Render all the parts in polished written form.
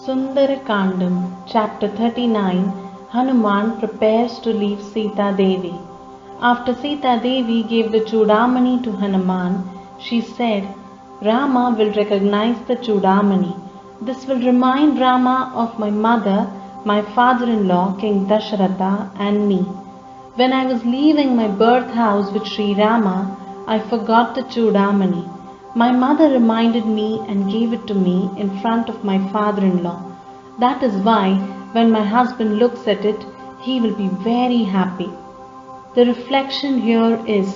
Sundarakandam, Chapter 39. Hanuman prepares to leave Sita Devi. After Sita Devi gave the Chudamani to Hanuman, she said, Rama will recognize the Chudamani. This will remind Rama of my mother, my father-in-law, King Dasharatha, and me. When I was leaving my birth house with Sri Rama, I forgot the Chudamani. My mother reminded me and gave it to me in front of my father-in-law. That is why when my husband looks at it, he will be very happy. The reflection here is,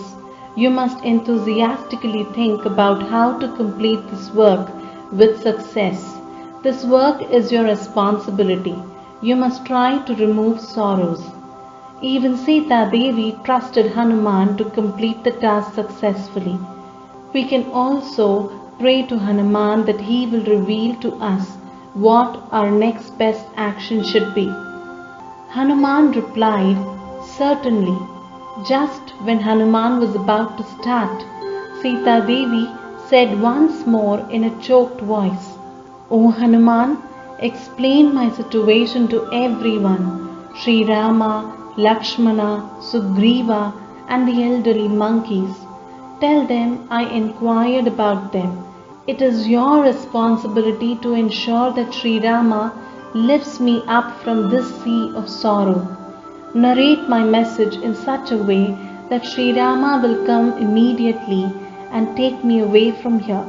you must enthusiastically think about how to complete this work with success. This work is your responsibility. You must try to remove sorrows. Even Sita Devi trusted Hanuman to complete the task successfully. We can also pray to Hanuman that he will reveal to us what our next best action should be. Hanuman replied, Certainly. Just when Hanuman was about to start, Sita Devi said once more in a choked voice, O Hanuman, explain my situation to everyone, Sri Rama, Lakshmana, Sugriva and the elderly monkeys. Tell them I inquired about them. It is your responsibility to ensure that Sri Rama lifts me up from this sea of sorrow. Narrate my message in such a way that Sri Rama will come immediately and take me away from here.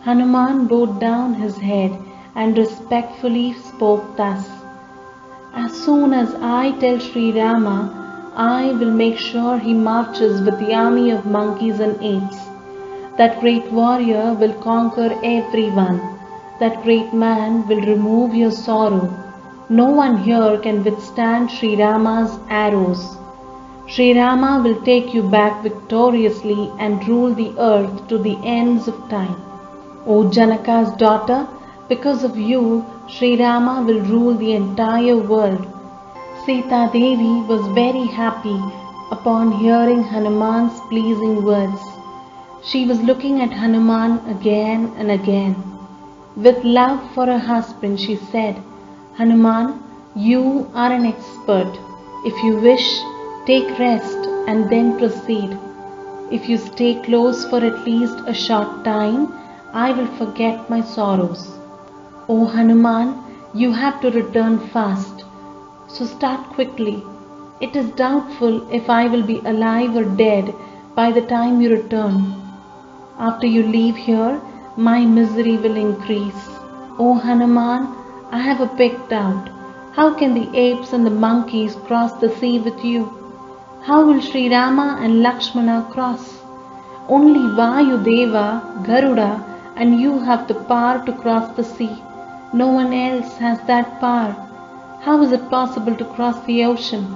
Hanuman bowed down his head and respectfully spoke thus. As soon as I tell Sri Rama, I will make sure he marches with the army of monkeys and apes. That great warrior will conquer everyone. That great man will remove your sorrow. No one here can withstand Sri Rama's arrows. Sri Rama will take you back victoriously and rule the earth to the ends of time. O Janaka's daughter, because of you, Sri Rama will rule the entire world. Sita Devi was very happy upon hearing Hanuman's pleasing words. She was looking at Hanuman again and again. With love for her husband, she said, Hanuman, you are an expert. If you wish, take rest and then proceed. If you stay close for at least a short time, I will forget my sorrows. O Hanuman, you have to return fast. So start quickly. It is doubtful if I will be alive or dead by the time you return. After you leave here, my misery will increase. O Hanuman, I have a big doubt. How can the apes and the monkeys cross the sea with you? How will Sri Rama and Lakshmana cross? Only Vayudeva, Garuda and you have the power to cross the sea. No one else has that power. How is it possible to cross the ocean?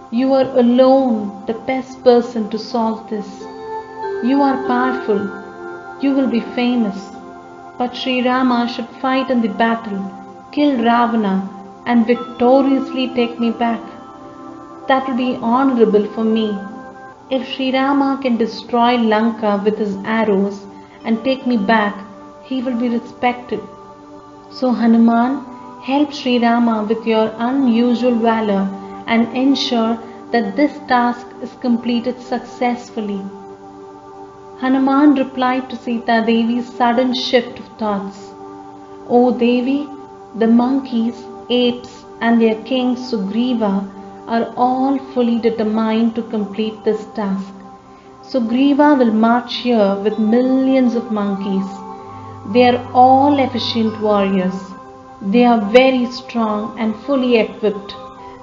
You are alone the best person to solve this. You are powerful. You will be famous. But Sri Rama should fight in the battle, kill Ravana and victoriously take me back. That will be honorable for me. If Sri Rama can destroy Lanka with his arrows and take me back, he will be respected. So Hanuman, help Sri Rama with your unusual valor and ensure that this task is completed successfully. Hanuman replied to Sita Devi's sudden shift of thoughts. O Devi, the monkeys, apes and their king Sugriva are all fully determined to complete this task. Sugriva will march here with millions of monkeys. They are all efficient warriors. They are very strong and fully equipped.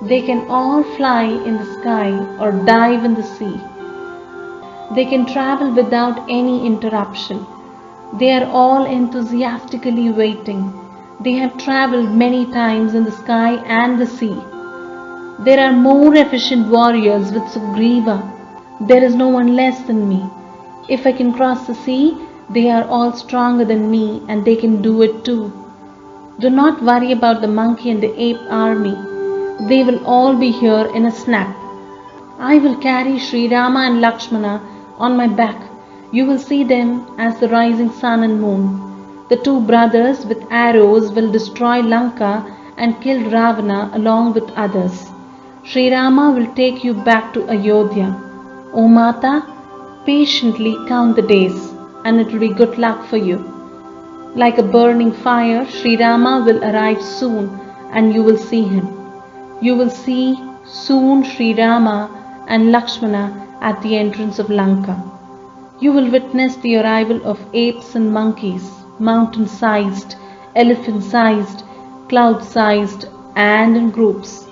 They can all fly in the sky or dive in the sea. They can travel without any interruption. They are all enthusiastically waiting. They have traveled many times in the sky and the sea. There are more efficient warriors with Sugriva. There is no one less than me. If I can cross the sea, they are all stronger than me and they can do it too. Do not worry about the monkey and the ape army. They will all be here in a snap. I will carry Sri Rama and Lakshmana on my back. You will see them as the rising sun and moon. The two brothers with arrows will destroy Lanka and kill Ravana along with others. Sri Rama will take you back to Ayodhya. O Mata, patiently count the days, and it will be good luck for you. Like a burning fire, Sri Rama will arrive soon, and you will see him. You will see soon Sri Rama and Lakshmana at the entrance of Lanka. You will witness the arrival of apes and monkeys, mountain-sized, elephant-sized, cloud-sized, and in groups.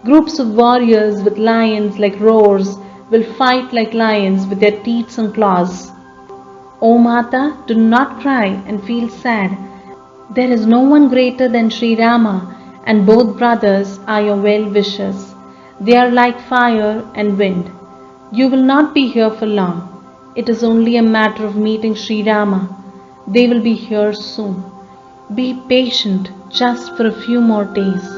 Groups of warriors with lions like roars will fight like lions with their teeth and claws. O Mata, do not cry and feel sad. There is no one greater than Sri Rama, and both brothers are your well-wishers. They are like fire and wind. You will not be here for long. It is only a matter of meeting Sri Rama. They will be here soon. Be patient just for a few more days.